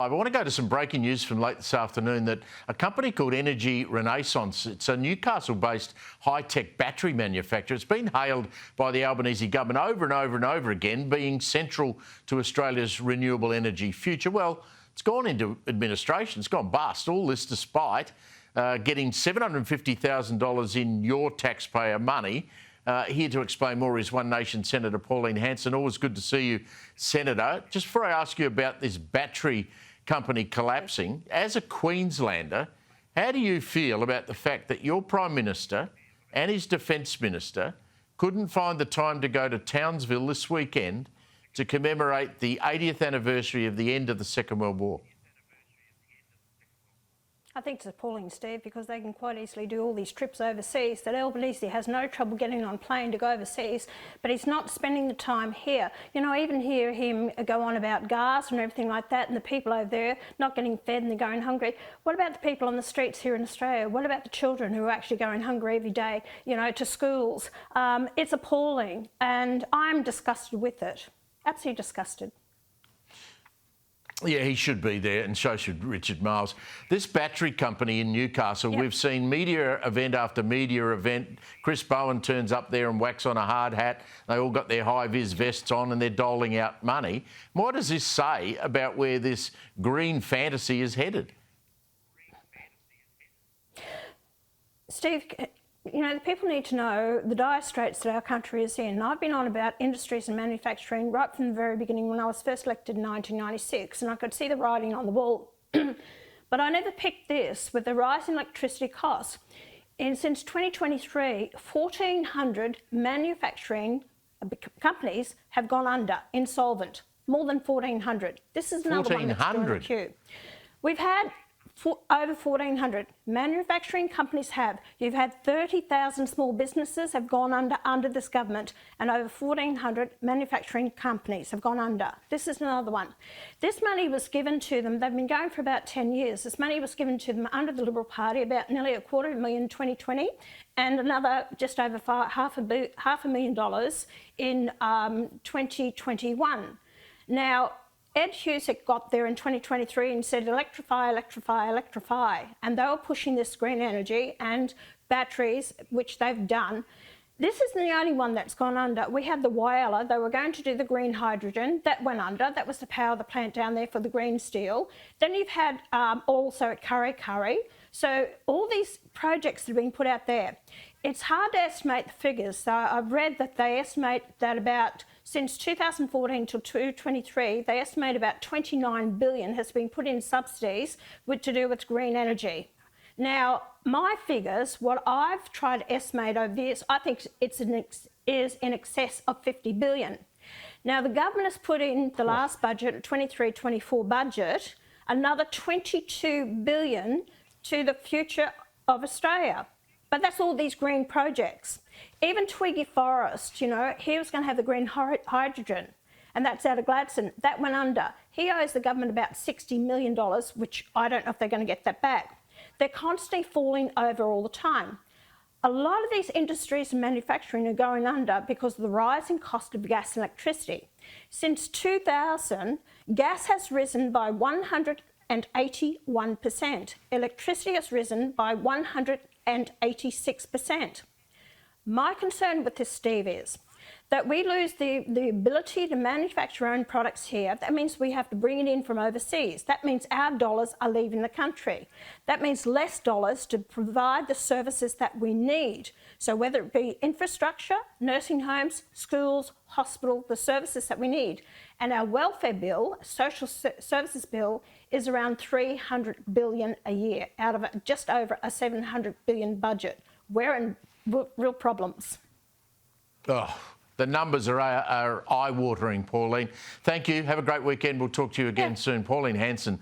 I want to go to some breaking news from late this afternoon that a company called Energy Renaissance, it's a Newcastle-based high-tech battery manufacturer. It's been hailed by the Albanese government over and over and over again, being central to Australia's renewable energy future. Well, it's gone into administration. It's gone bust. All this despite getting $750,000 in your taxpayer money. Here to explain more is One Nation Senator Pauline Hanson. Always good to see you, Senator. Just before I ask you about this battery company collapsing, as a Queenslander, how do you feel about the fact that your Prime Minister and his Defence Minister couldn't find the time to go to Townsville this weekend to commemorate the 80th anniversary of the end of the Second World War? I think it's appalling, Steve, because they can quite easily do all these trips overseas. That Albanese has no trouble getting on a plane to go overseas, but he's not spending the time here. You know, I even hear him go on about gas and everything like that, and the people over there not getting fed and they're going hungry. What about the people on the streets here in Australia? What about the children who are actually going hungry every day, you know, to schools? It's appalling, and I'm disgusted with it. Absolutely disgusted. Yeah, he should be there, and so should Richard Marles. This battery company in Newcastle, we've seen media event after media event. Chris Bowen turns up there and whacks on a hard hat. They all got their high-vis vests on and they're doling out money. What does this say about where this green fantasy is headed? Steve, you know, the people need to know the dire straits that our country is in. I've been on about industries and manufacturing right from the very beginning when I was first elected in 1996, and I could see the writing on the wall. But I never picked this with the rise in electricity costs. And since 2023, 1,400 manufacturing companies have gone under, insolvent. More than 1,400. This is another one that's in the queue. We've had over 1,400 manufacturing companies have. You've had 30,000 small businesses have gone under this government, and over 1,400 manufacturing companies have gone under. This is another one. This money was given to them. They've been going for about 10 years. This money was given to them under the Liberal Party, about nearly $250,000 in 2020, and another just over $500,000 in 2021. Now, Ed Husick got there in 2023 and said, electrify, electrify, electrify. And they were pushing this green energy and batteries, which they've done. This isn't the only one that's gone under. We had the Whyalla. They were going to do the green hydrogen. That went under. That was to power the plant down there for the green steel. Then you've had also at Kurri Kurri. So all these projects that have been put out there, it's hard to estimate the figures. So I've read that they estimate that about, since 2014 to 2023, they estimate about $29 billion has been put in subsidies to do with green energy. Now, my figures, what I've tried to estimate over this, I think is in excess of $50 billion. Now, the government has put in the last budget, 23-24 budget, another $22 billion to the future of Australia. But that's all these green projects. Even Twiggy Forrest, you know, he was going to have the green hydrogen, and that's out of Gladstone. That went under. He owes the government about $60 million, which I don't know if they're going to get that back. They're constantly falling over all the time. A lot of these industries and manufacturing are going under because of the rising cost of gas and electricity. Since 2000, gas has risen by 181%. Electricity has risen by 186%. My concern with this, Steve, is that we lose the ability to manufacture our own products here. That means we have to bring it in from overseas. That means our dollars are leaving the country. That means less dollars to provide the services that we need. So whether it be infrastructure, nursing homes, schools, hospital, the services that we need. And our welfare bill, social services bill, is around $300 billion a year out of just over a $700 billion budget. We're in real problems. Oh, the numbers are eye-watering, Pauline. Thank you. Have a great weekend. We'll talk to you again soon. Pauline Hanson.